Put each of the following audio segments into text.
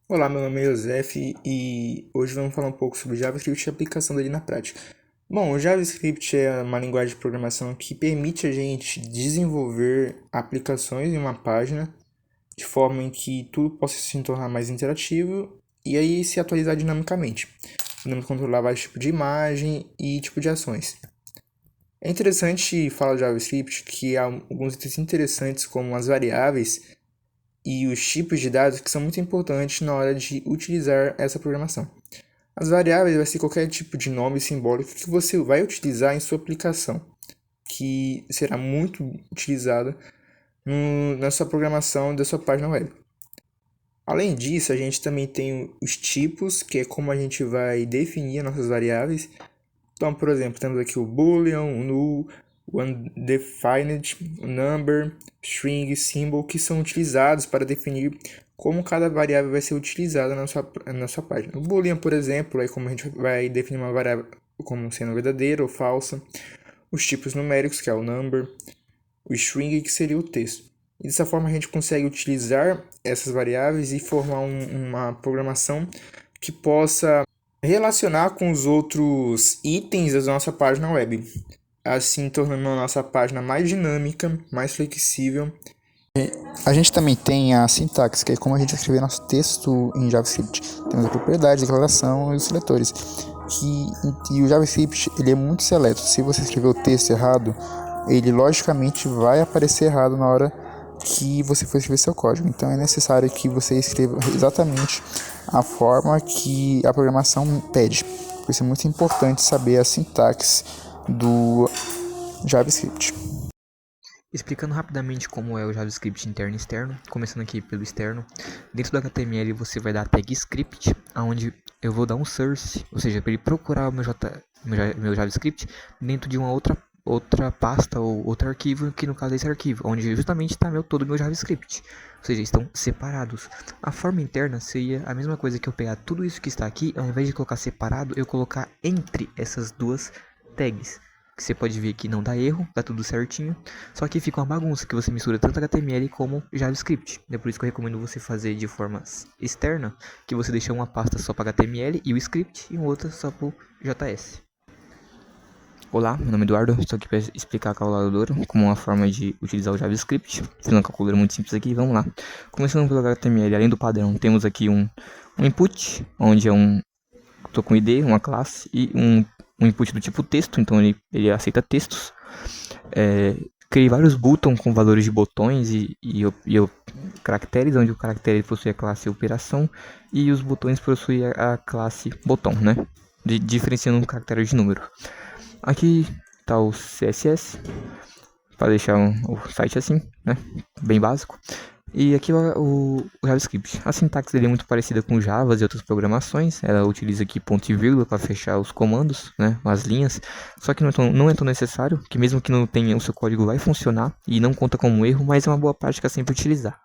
Olá, meu nome é Josef e hoje vamos falar um pouco sobre JavaScript e a aplicação dele na prática. Bom, o JavaScript é uma linguagem de programação que permite a gente desenvolver aplicações em uma página de forma em que tudo possa se tornar mais interativo e aí se atualizar dinamicamente. Podemos controlar vários tipos de imagem e tipo de ações. É interessante falar de JavaScript que há alguns itens interessantes como as variáveis e os tipos de dados que são muito importantes na hora de utilizar essa programação. As variáveis vai ser qualquer tipo de nome simbólico que você vai utilizar em sua aplicação, que será muito utilizada na sua programação da sua página web. Além disso, a gente também tem os tipos, que é como a gente vai definir as nossas variáveis. Então, por exemplo, temos aqui o boolean, o null, o undefined, o number, string, symbol, que são utilizados para definir como cada variável vai ser utilizada na sua página. O boolean, por exemplo, é como a gente vai definir uma variável como sendo verdadeira ou falsa. Os tipos numéricos, que é o number. O string, que seria o texto. E dessa forma a gente consegue utilizar essas variáveis e formar uma programação que possa relacionar com os outros itens da nossa página web, assim tornando a nossa página mais dinâmica, mais flexível. A gente também tem a sintaxe, que é como a gente escrever nosso texto em JavaScript. Temos a propriedade, a declaração e os seletores. E o JavaScript ele é muito seleto. Se você escrever o texto errado, ele logicamente vai aparecer errado na hora que você for escrever seu código. Então é necessário que você escreva exatamente a forma que a programação pede. Por isso é muito importante saber a sintaxe do JavaScript. Explicando rapidamente como é o JavaScript interno e externo, começando aqui pelo externo. Dentro do HTML você vai dar a tag script, onde eu vou dar um source, ou seja, para ele procurar o meu JavaScript dentro de uma outra pasta ou outro arquivo, que no caso é esse arquivo, onde justamente está todo o meu JavaScript. Ou seja, estão separados. A forma interna seria a mesma coisa que eu pegar tudo isso que está aqui, ao invés de colocar separado, eu colocar entre essas duas tags. Que você pode ver que não dá erro, dá tudo certinho. Só que fica uma bagunça que você mistura tanto HTML como JavaScript. É por isso que eu recomendo você fazer de forma externa, que você deixa uma pasta só para HTML e o script e outra só para o JS. Olá, meu nome é Eduardo, estou aqui para explicar a calculadora como uma forma de utilizar o JavaScript. Fiz uma calculadora muito simples aqui, vamos lá. Começando pelo HTML, além do padrão, temos aqui um input, onde é estou com ID, uma classe e um input do tipo texto, então ele aceita textos. Criei vários buttons com valores de botões e caracteres, onde o caractere possui a classe operação e os botões possuem a classe botão, né? Diferenciando um caractere de número. Aqui está o CSS, para deixar o site assim, né? Bem básico. E aqui o JavaScript. A sintaxe dele é muito parecida com Java e outras programações. Ela utiliza aqui ponto e vírgula para fechar os comandos, né, as linhas. Só que não é tão necessário, que mesmo que não tenha, o seu código vai funcionar e não conta como erro, mas é uma boa prática sempre utilizar.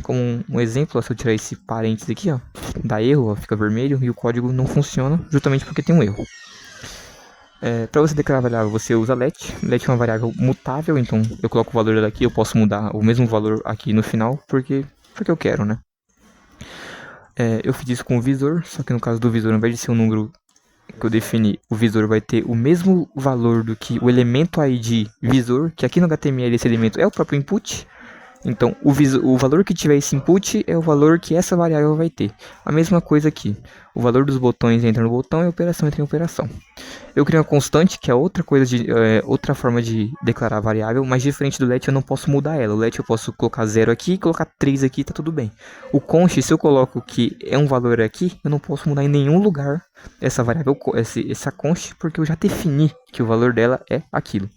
Como um exemplo, se eu tirar esse parênteses aqui, ó, dá erro, ó, fica vermelho e o código não funciona justamente porque tem um erro. Para você declarar a variável, você usa let. Let é uma variável mutável, então eu coloco o valor daqui, eu posso mudar o mesmo valor aqui no final, porque eu quero, né? Eu fiz isso com o visor, só que no caso do visor, ao invés de ser um número que eu defini, o visor vai ter o mesmo valor do que o elemento ID visor, que aqui no HTML esse elemento é o próprio input. Então, o valor que tiver esse input é o valor que essa variável vai ter. A mesma coisa aqui. O valor dos botões entra no botão e a operação entra em operação. Eu criei uma constante, que é outra forma de declarar a variável, mas diferente do let eu não posso mudar ela. O let eu posso colocar 0 aqui e colocar 3 aqui, tá tudo bem. O const, se eu coloco que é um valor aqui, eu não posso mudar em nenhum lugar essa variável, essa const, porque eu já defini que o valor dela é aquilo.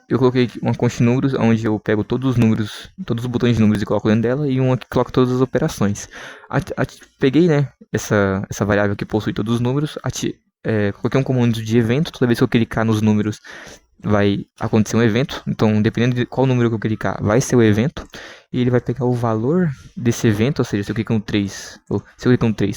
Eu coloquei uma const números, onde eu pego todos os botões de números e coloco dentro dela, e uma que coloca todas as operações. Peguei, né, essa variável que possui todos os números, coloquei um comando de evento. Toda vez que eu clicar nos números vai acontecer um evento, então dependendo de qual número que eu clicar vai ser o evento, e ele vai pegar o valor desse evento, ou seja, se eu clicar no 3,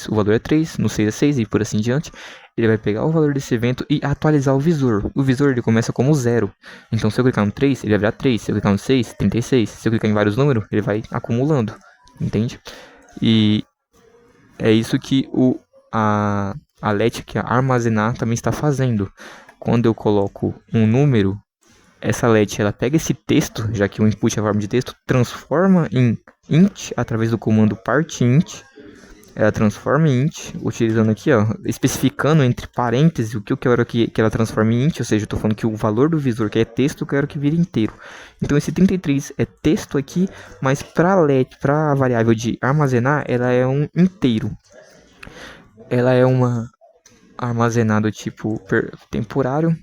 o valor é 3, no 6 é 6 e por assim diante. Ele vai pegar o valor desse evento e atualizar o visor. O visor ele começa como 0, então se eu clicar no 3, ele vai virar 3, se eu clicar no 6, 36, se eu clicar em vários números, ele vai acumulando, entende? E é isso que a let, que é armazenar, também está fazendo. Quando eu coloco um número, essa let ela pega esse texto, já que o input é a forma de texto, transforma em int através do comando partInt. Ela transforma em int, utilizando aqui, ó, especificando entre parênteses o que eu quero que ela transforme em int, ou seja, eu estou falando que o valor do visor, que é texto, eu quero que vire inteiro. Então esse 33 é texto aqui, mas para a variável de armazenar, ela é um inteiro. Ela é uma armazenado tipo temporário.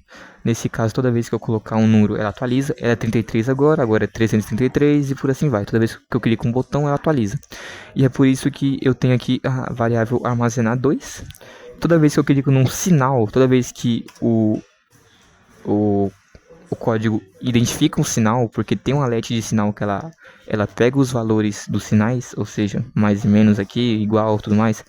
Nesse caso, toda vez que eu colocar um número, ela atualiza. Ela é 33 agora é 333 e por assim vai. Toda vez que eu clico um botão, ela atualiza. E é por isso que eu tenho aqui a variável armazenar 2. Toda vez que eu clico num sinal, toda vez que o código identifica um sinal, porque tem um let de sinal que ela pega os valores dos sinais, ou seja, mais e menos aqui, igual, tudo mais.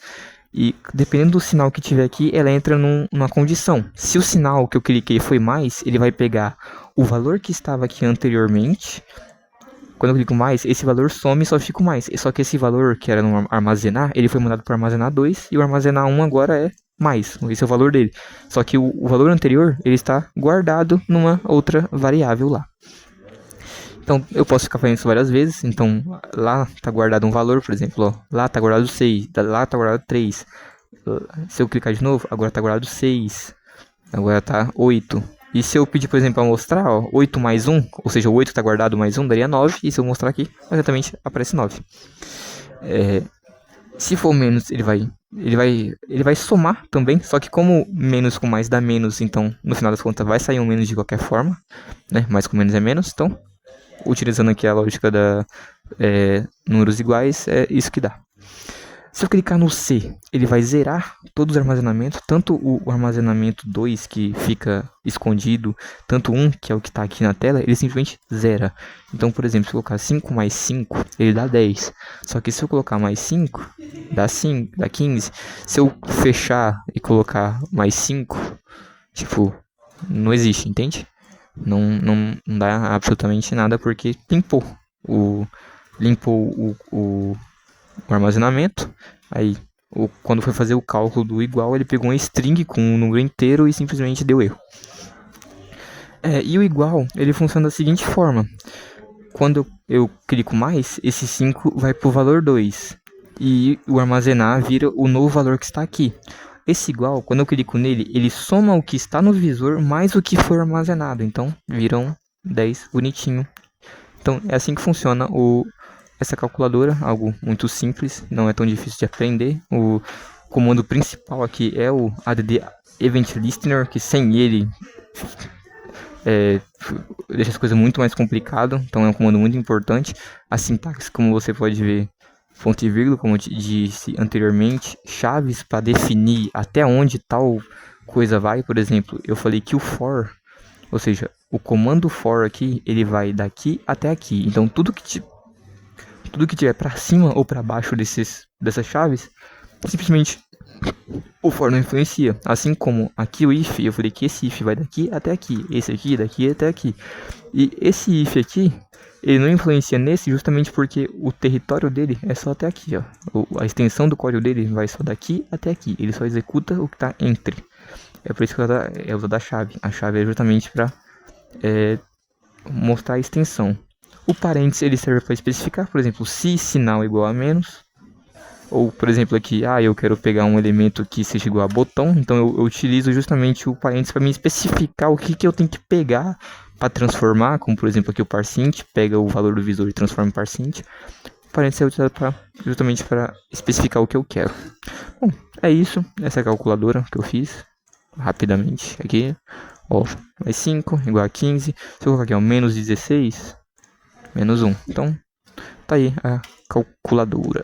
E dependendo do sinal que tiver aqui, ela entra numa condição. Se o sinal que eu cliquei foi mais, ele vai pegar o valor que estava aqui anteriormente. Quando eu clico mais, esse valor some e só fica o mais. Só que esse valor que era no armazenar, ele foi mudado para armazenar 2 e o armazenar 1 agora é mais. Esse é o valor dele. Só que o valor anterior, ele está guardado numa outra variável lá. Então, eu posso ficar fazendo isso várias vezes. Então, lá está guardado um valor, por exemplo. Ó, lá está guardado 6, lá está guardado 3. Se eu clicar de novo, agora está guardado 6. Agora está 8. E se eu pedir, por exemplo, para mostrar, ó, 8 mais 1, ou seja, o 8 está guardado mais 1, daria 9. E se eu mostrar aqui, exatamente aparece 9. Se for menos, ele vai somar também. Só que como menos com mais dá menos, então, no final das contas, vai sair um menos de qualquer forma. Né? Mais com menos é menos, então... Utilizando aqui a lógica da números iguais, é isso que dá. Se eu clicar no C, ele vai zerar todos os armazenamentos, tanto o armazenamento 2 que fica escondido, tanto 1 que é o que está aqui na tela, ele simplesmente zera. Então, por exemplo, se eu colocar 5 mais 5, ele dá 10. Só que se eu colocar mais 5, dá 5, dá 15. Se eu fechar e colocar mais 5, tipo, não existe, entende? Não dá absolutamente nada porque limpou o armazenamento. Aí quando foi fazer o cálculo do igual, ele pegou uma string com um número inteiro e simplesmente deu erro. E o igual, ele funciona da seguinte forma: quando eu clico mais, esse 5 vai para o valor 2 e o armazenar vira o novo valor que está aqui. Esse igual, quando eu clico nele, ele soma o que está no visor mais o que foi armazenado. Então, viram 10 bonitinho. Então, é assim que funciona essa calculadora. Algo muito simples, não é tão difícil de aprender. O comando principal aqui é o add event listener, que sem ele deixa as coisas muito mais complicadas. Então, é um comando muito importante. A sintaxe, como você pode ver, ponto e vírgula, como eu disse anteriormente, chaves para definir até onde tal coisa vai. Por exemplo, eu falei que o for, ou seja, o comando for aqui, ele vai daqui até aqui. Então tudo que tiver para cima ou para baixo dessas chaves, simplesmente o for não influencia. Assim como aqui o if, eu falei que esse if vai daqui até aqui, esse aqui daqui até aqui. E esse if aqui, ele não influencia nesse justamente porque o território dele é só até aqui, ó. A extensão do código dele vai só daqui até aqui. Ele só executa o que está entre. É por isso que é usada a chave. A chave é justamente para mostrar a extensão. O parênteses ele serve para especificar, por exemplo, se sinal é igual a menos. Ou, por exemplo, aqui, eu quero pegar um elemento que seja igual a botão. Então eu utilizo justamente o parênteses para me especificar o que eu tenho que pegar para transformar, como por exemplo aqui o parseInt, pega o valor do visor e transforma em parseInt. O parênteses é utilizado justamente para especificar o que eu quero. Bom, é isso. Essa é a calculadora que eu fiz rapidamente aqui. Ó, mais 5 igual a 15. Se eu colocar aqui, ó, menos 16, menos 1. Então, tá aí a calculadora.